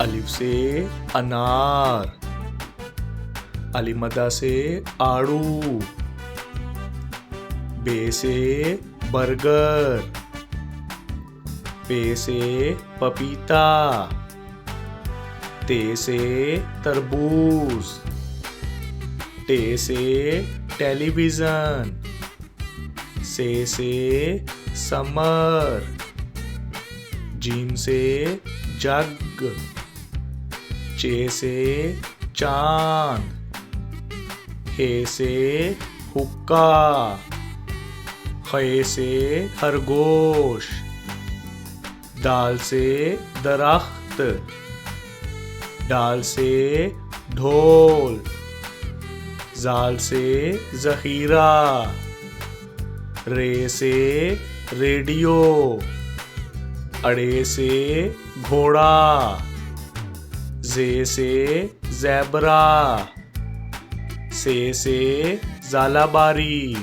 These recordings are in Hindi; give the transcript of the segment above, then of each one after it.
अलिफ से अनार, अलिमदा से आड़ू, बे से बर्गर, पे से पपीता, ते से तरबूज, टे से टेलीविजन, से समर, जीम से जग, चे से चांद, हे से हुक्का, खे से खरगोश, दाल से दरख्त, डाल से ढोल, जाल से जखीरा, रे से रेडियो, अड़े से घोड़ा, जे से ज़ेबरा, से ज़ालाबारी,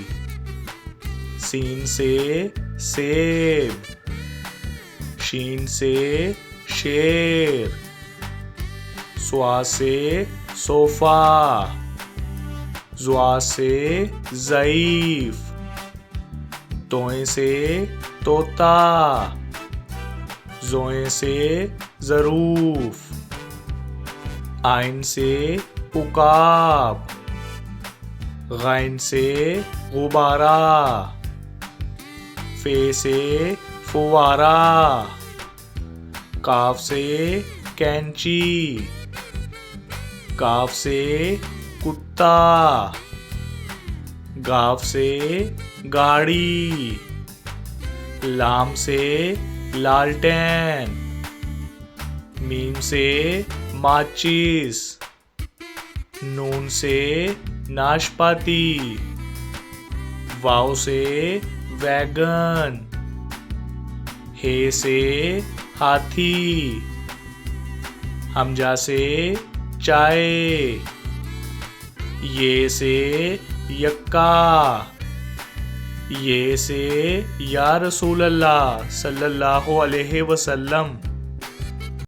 सीन से सेब, शीन से शेर, स्वा से सोफा, ज़्वा से ज़ईफ, तोए से तोता, ज़ोए से ज़रूफ, आइन से उकाब, गैन से गुबारा, फे से फुवारा, काफ से कैंची, काफ से कुत्ता, गाफ से गाड़ी, लाम से लालटेन, मीम से माचिस, नून से नाशपाती, वाव से वैगन, हे से हाथी, हमजा से चाय, ये से यक्का, ये से या रसूल अल्लाह सल्लल्लाहु अलैहि वसल्लम।